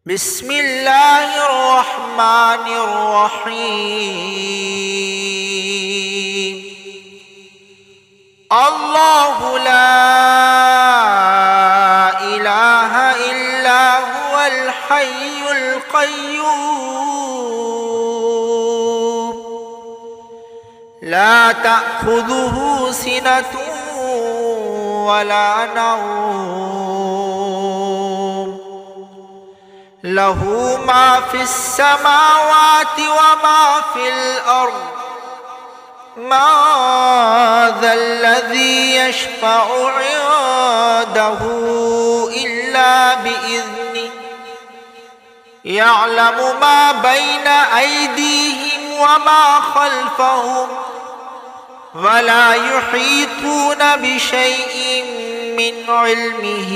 بسم الله الرحمن الرحيم. الله لا إله إلا هو الحي القيوم لا تأخذه سنة ولا نوم له ما في السماوات وما في الأرض ما ذا الذي يشفع عنده إلا بإذنه يعلم ما بين أيديهم وما خلفهم ولا يحيطون بشيء من علمه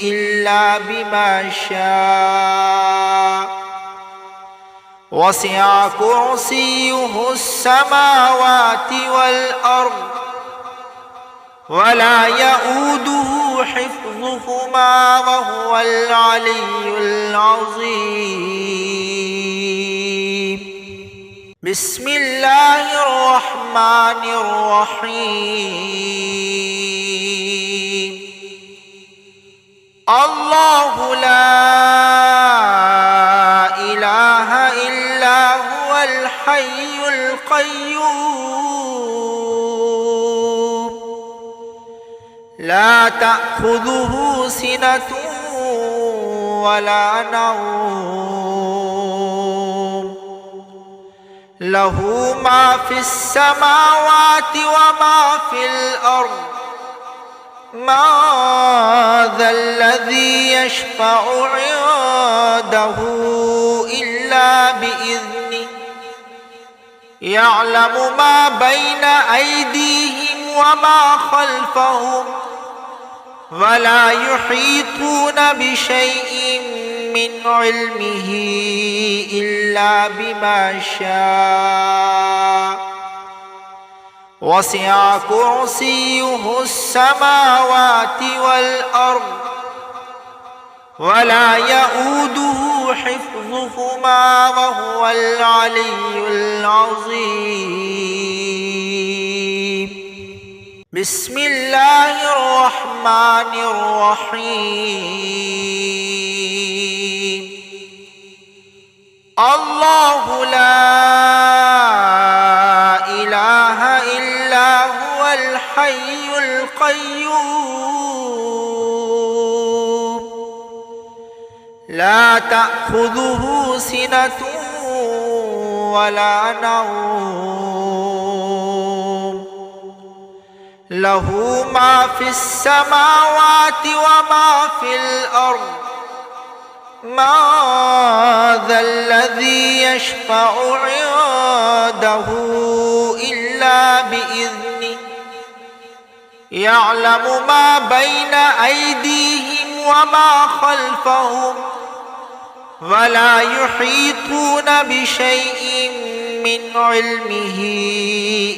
إلا بما شاء وسع كرسيه السماوات والأرض ولا يؤوده حفظهما وهو العلي العظيم. بسم الله الرحمن الرحيم. الله لا إله إلا هو الحي القيوم لا تأخذه سنة ولا نوم له ما في السماوات وما في الأرض ما ذا الذي يشفع عنده إلا بإذنه يعلم ما بين أيديهم وما خلفهم ولا يحيطون بشيء من علمه إلا بما شاء وسع كرسيه السماوات والأرض ولا يؤوده حفظهما وهو العلي العظيم. بسم الله الرحمن الرحيم. الله لا إله إلا هو الحي القيوم لا تأخذه سنة ولا نوم له ما في السماوات وما في الأرض ما ذا الذي يشفع عنده إلا بإذنه يعلم ما بين أيديهم وما خلفهم ولا يحيطون بشيء من علمه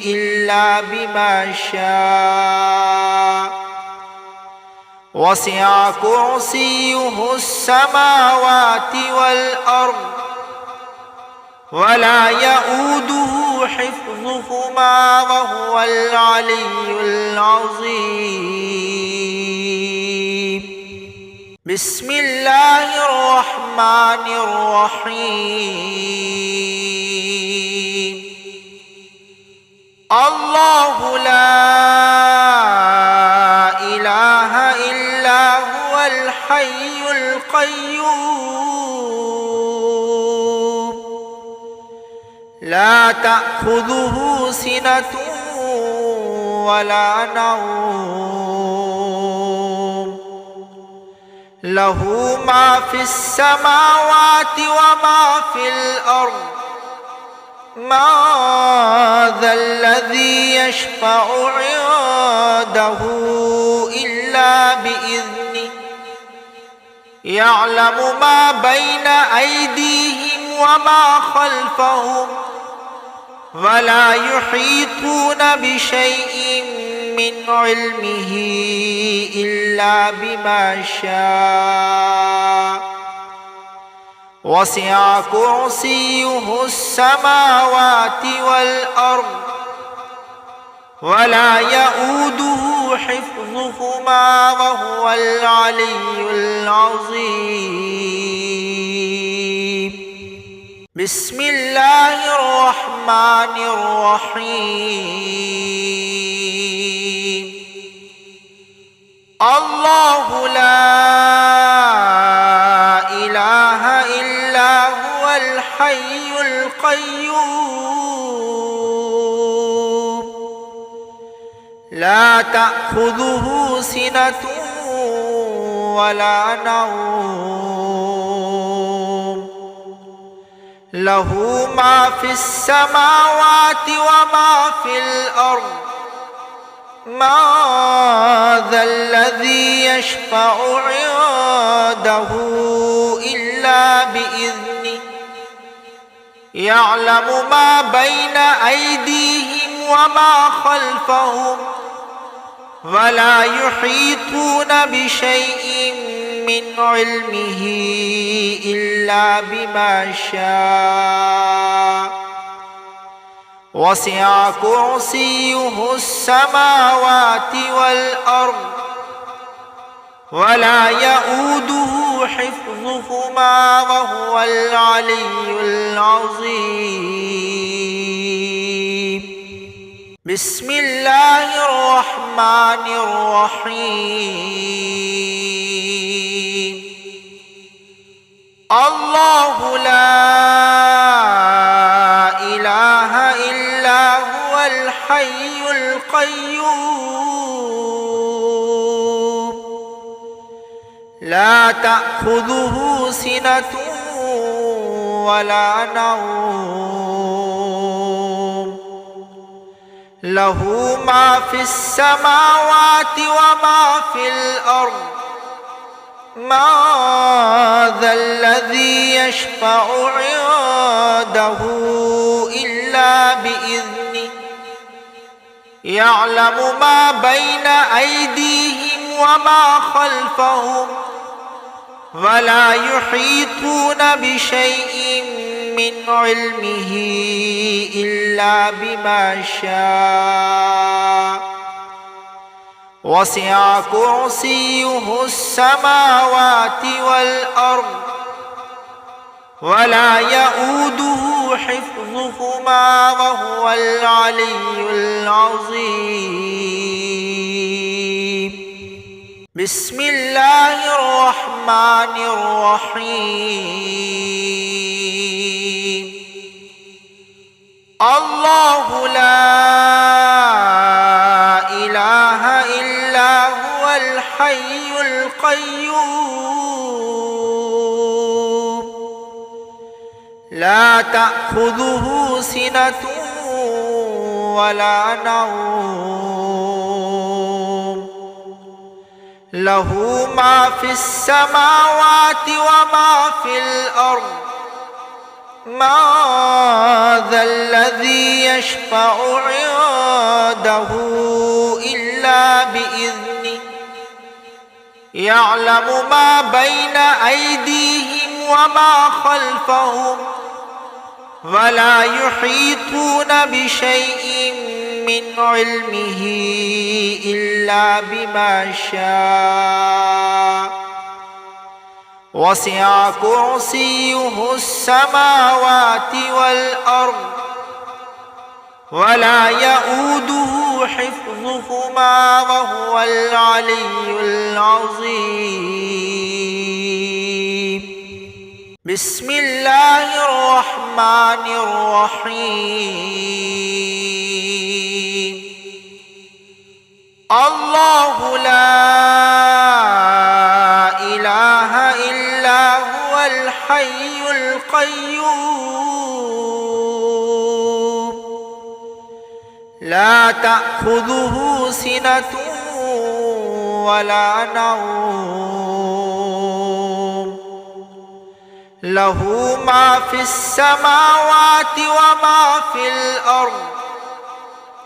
إلا بما شاء وسع كرسيه السماوات والأرض ولا يؤوده حفظهما وهو العلي العظيم. بسم الله الرحمن الرحيم. الله لا إله إلا هو الحي القيوم لا تأخذه سنة ولا نوم له ما في السماوات وما في الأرض ما ذا الذي يشفع عنده إلا بإذنه يعلم ما بين أيديهم وما خلفهم ولا يحيطون بشيء من علمه إلا بما شاء وسع كرسيه السماوات والأرض ولا يؤوده حفظهما وهو العلي العظيم. بسم الله الرحمن الرحيم. الله لا إله إلا هو الحي القيوم لا تأخذه سنة ولا نوم له ما في السماوات وما في الأرض ما ذا الذي يشفع عنده إلا بإذنه يعلم ما بين أيديهم وما خلفهم ولا يحيطون بشيء من علمه إلا بما شاء وسع كرسيه السماوات والأرض ولا يؤوده حفظهما وهو العلي العظيم. بسم الله الرحمن الرحيم. الله لا إله إلا هو الحي القيوم لا تأخذه سنة ولا نوم له ما في السماوات وما في الأرض ما ذا الذي يشفع عنده إلا بإذنه يعلم ما بين أيديهم وما خلفهم ولا يحيطون بشيء من علمه إلا بما شاء وسع كرسيه السماوات والأرض ولا يؤوده حفظهما وهو العلي العظيم. بسم الله الرحمن الرحيم. الله لا إله إلا هو الحي القيوم لا تأخذه سنة ولا نوم له ما في السماوات وما في الأرض ما ذا الذي يشفع عنده إلا بإذنه يعلم ما بين أيديهم وما خلفهم ولا يحيطون بشيء من علمه إلا بما شاء وسع كرسيه السماوات والأرض ولا يؤوده حفظهما وهو العلي العظيم. بسم الله الرحمن الرحيم. الله لا إله إلا هو الحي القيوم لا تأخذه سنة ولا نوم له ما في السماوات وما في الأرض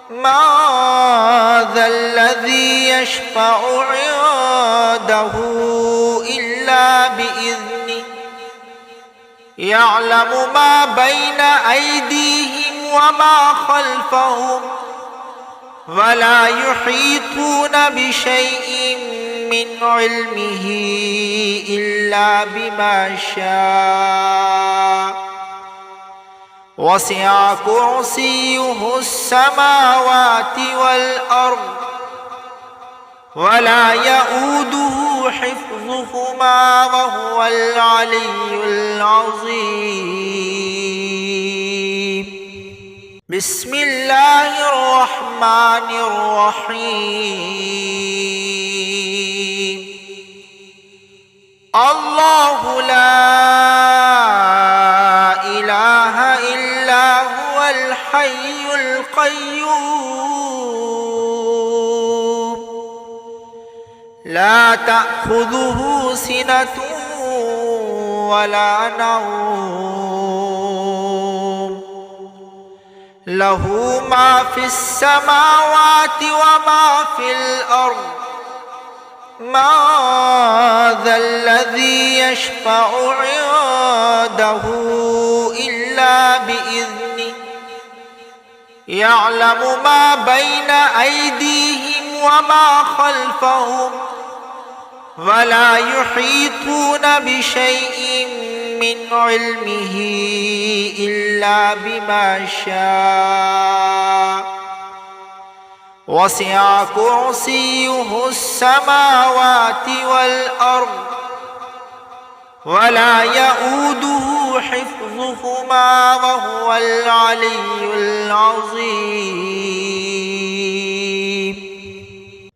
ما ذا الذي يشفع عنده إلا بإذنه يعلم ما بين أيديهم وما خلفهم ولا يحيطون بشيء من علمه إلا بما شاء وسع كرسيه السماوات والأرض ولا يؤوده حفظهما وهو العلي العظيم. بسم الله الرحمن الرحيم. الله لا إله إلا هو الحي القيوم لا تأخذه سنة ولا نوم له ما في السماوات وما في الأرض ما ذا الذي يشفع عنده إلا بإذنه يعلم ما بين أيديهم وما خلفهم ولا يحيطون بشيء من علمه إلا بما شاء وسع كرسيه السماوات والأرض ولا يؤوده حفظهما وهو العلي العظيم.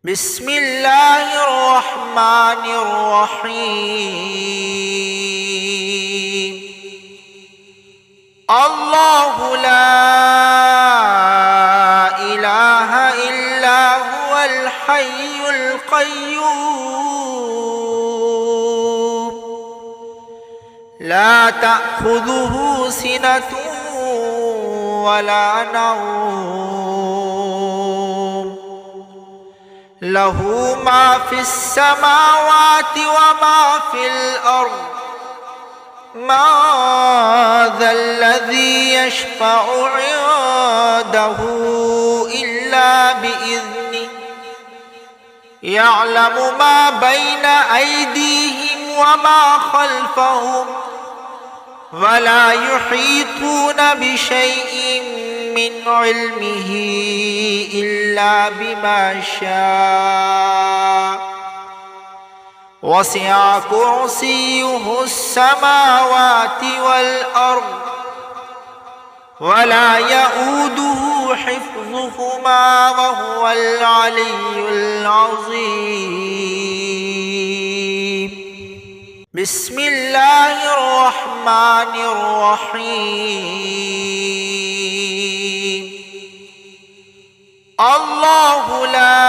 بسم الله الرحمن الرحيم. الله لا إله إلا هو الحي القيوم لا تأخذه سنة ولا نوم له ما في السماوات وما في الأرض ما ذا الذي يشفع عنده إلا بإذنه يعلم ما بين أيديهم وما خلفهم ولا يحيطون بشيء من علمه إلا بما شاء وسع كرسيه السماوات والأرض ولا يؤوده حفظهما وهو العلي العظيم. بسم الله الرحمن الرحيم. الله لا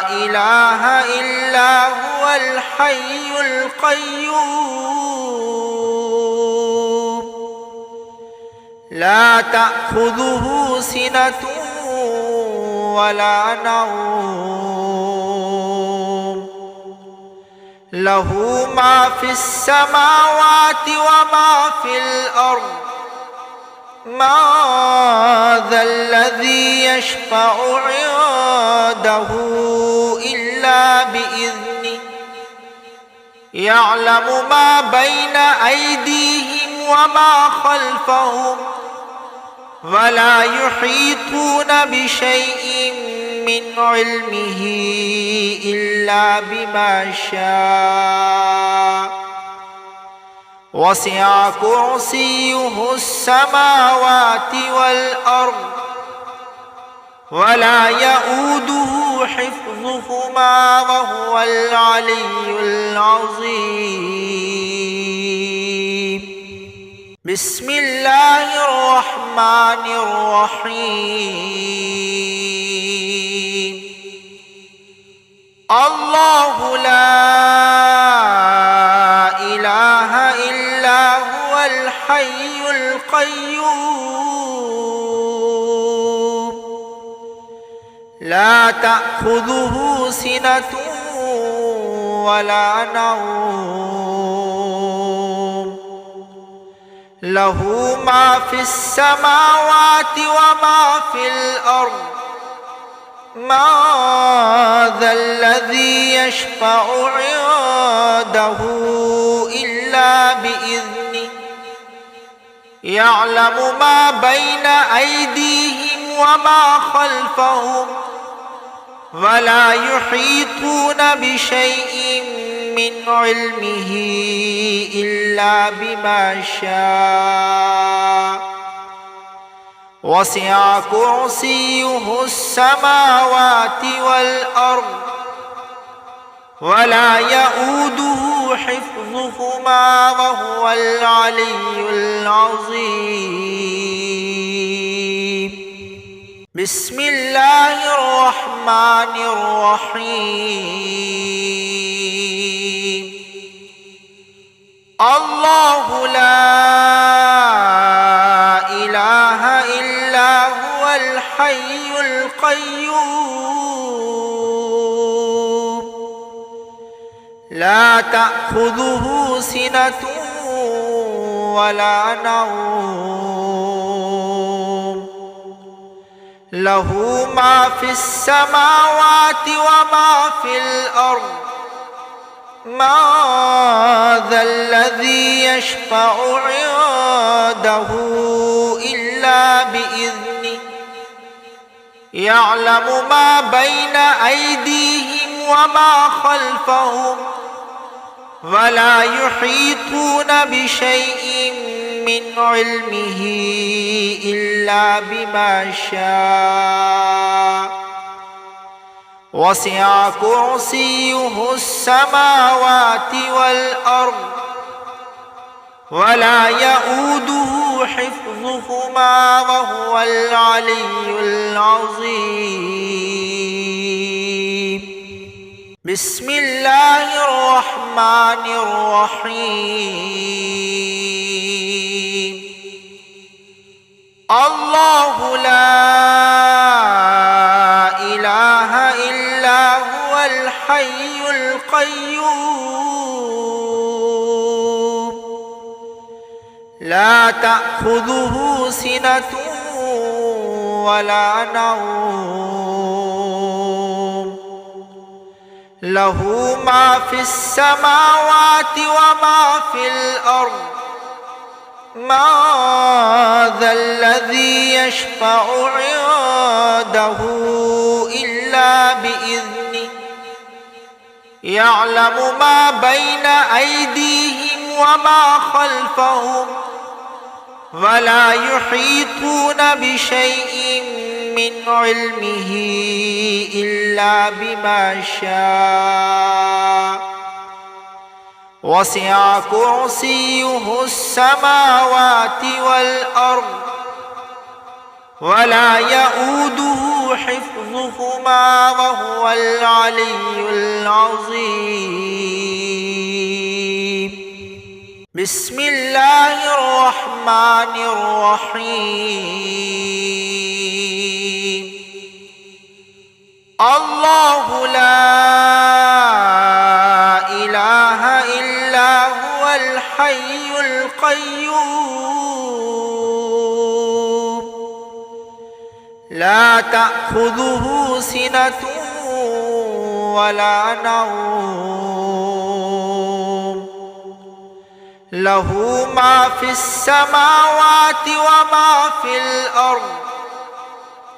إله إلا هو الحي القيوم لا تأخذه سنة ولا نوم له ما في السماوات وما في الأرض ما ذا الذي يشفع عنده إلا بإذنه يعلم ما بين أيديهم وما خلفهم ولا يحيطون بشيء من علمه إلا بما شاء وسع كرسيه السماوات والأرض ولا يؤوده حفظهما وهو العلي العظيم. بسم الله الرحمن الرحيم. الله لا إله إلا هو الحي القيوم لا تأخذه سنة ولا نوم له ما في السماوات وما في الأرض ما ذا الذي يشفع عنده إلا بإذنه يعلم ما بين أيديهم وما خلفهم ولا يحيطون بشيء من علمه إلا بما شاء وسع كرسيه السماوات والأرض ولا يؤوده حفظهما وهو العلي العظيم. بسم الله الرحمن الرحيم. الله لا إله إلا هو الحي القيوم لا تأخذه سنة ولا نوم له ما في السماوات وما في الأرض ما ذا الذي يشفع عنده إلا بإذنه يعلم ما بين أيديهم وما خلفهم ولا يحيطون بشيء من علمه إلا بما شاء وسع كرسيه السماوات والأرض ولا يؤوده حفظهما وهو العلي العظيم. بسم الله الرحمن الرحيم. الله لا إله إلا هو الحي القيوم لا تأخذه سنة ولا نوم له ما في السماوات وما في الأرض ما ذا الذي يشفع عنده إلا بإذنه يعلم ما بين أيديهم وما خلفهم ولا يحيطون بشيء من علمه إلا بما شاء وسع كرسيه السماوات والأرض ولا يؤوده حفظهما وهو العلي العظيم. بسم الله الرحمن الرحيم. الله لا إله إلا هو الحي القيوم لا تأخذه سنة ولا نوم له ما في السماوات وما في الأرض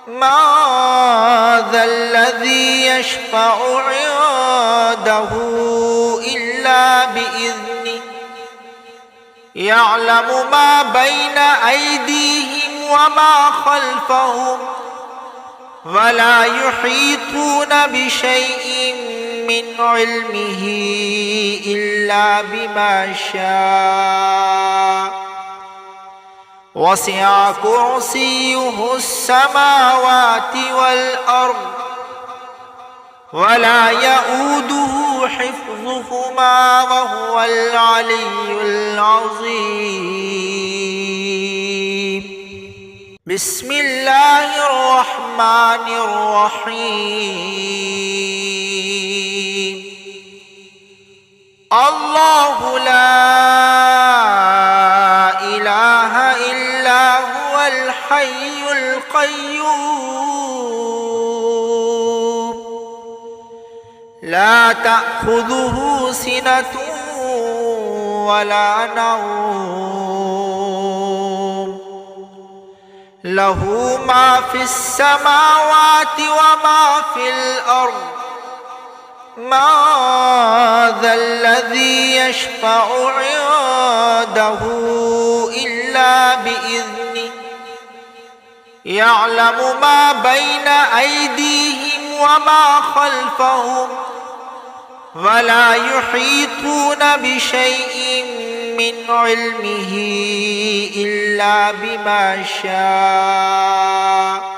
ما ذا الذي يشفع عنده إلا بإذنه يعلم ما بين أيديهم وما خلفهم ولا يحيطون بشيء من علمه إلا بما شاء وسع كرسيه السماوات والأرض ولا يؤوده حفظهما وهو العلي العظيم. بسم الله الرحمن الرحيم. الله لا إله إلا هو الحي القيوم لا تأخذه سنة ولا نوم له ما في السماوات وما في الأرض ما ذا الذي يشفع عنده إلا بإذنه يعلم ما بين أيديهم وما خلفهم ولا يحيطون بشيء من علمه إلا بما شاء وسع كرسيه السماوات والأرض ولا يؤوده حفظهما وهو العلي العظيم. بسم الله الرحمن الرحيم. الله لا إله القيوم لا تأخذه سنة ولا نوم له ما في السماوات وما في الأرض ما ذا الذي يشفع عنده إلا بإذنه يعلم ما بين أيديهم وما خلفهم ولا يحيطون بشيء من علمه إلا بما شاء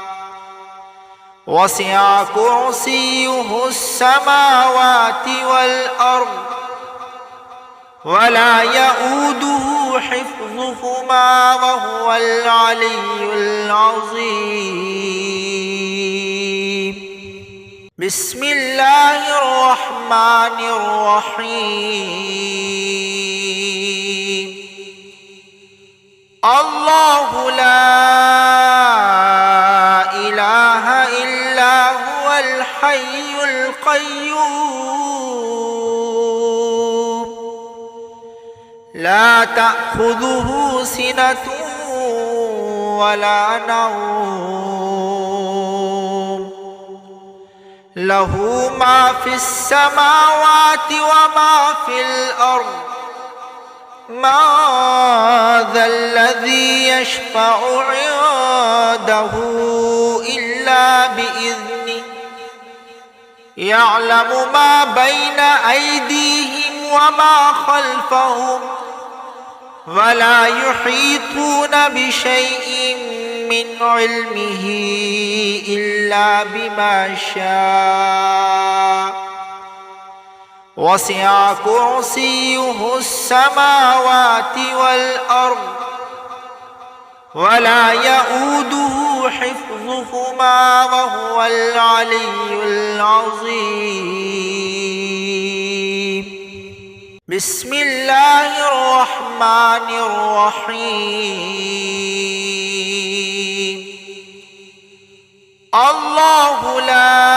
وسع كرسيه السماوات والأرض ولا يؤوده حفظهما وهو العلي العظيم بسم الله الرحمن الرحيم الله لا إله إلا هو الحي القيوم لا تأخذه سنة ولا نوم له ما في السماوات وما في الأرض ما ذا الذي يشفع عنده إلا بإذنه يعلم ما بين أيديهم وما خلفهم ولا يحيطون بشيء من علمه إلا بما شاء وسع كرسيه السماوات والأرض ولا يؤوده حفظهما وهو العلي العظيم بسم الله الرحمن الرحيم الله لا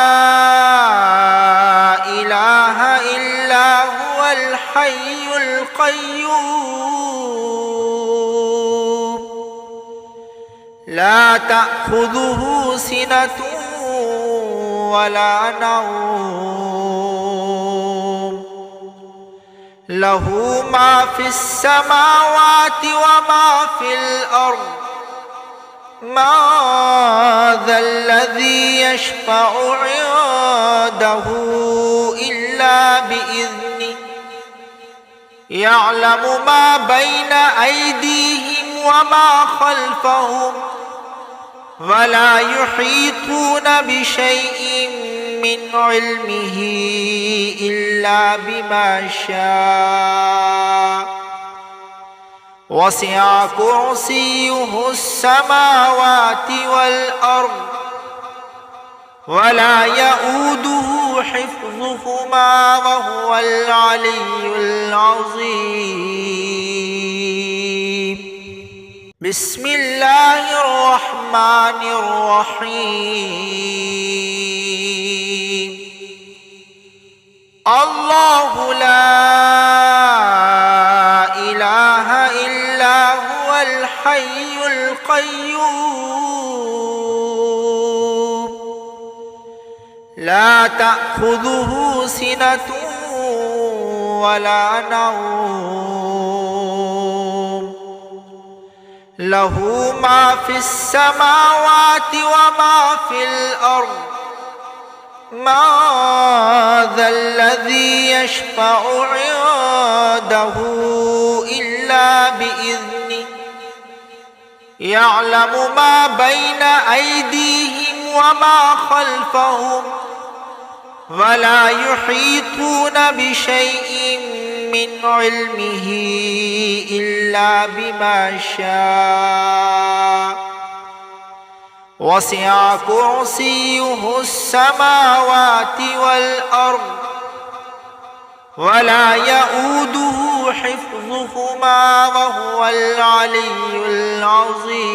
إله إلا هو الحي القيوم لا تأخذه سنة ولا نوم له ما في السماوات وما في الأرض ما ذا الذي يشفع عنده إلا بإذنه يعلم ما بين أيديهم وما خلفهم ولا يحيطون بشيء من علمه إلا بما شاء وسع كرسيه السماوات والأرض ولا يؤوده حفظهما وهو العلي العظيم بسم الله الرحمن الرحيم الله لا إله إلا هو الحي القيوم لا تأخذه سنة ولا نوم له ما في السماوات وما في الأرض ما ذا الذي يشفع عنده إلا بإذنه يعلم ما بين أيديهم وما خلفهم ولا يحيطون بشيء من علمه إلا بما شاء وسع كرسيه السماوات والأرض ولا يؤوده حفظهما وهو العلي العظيم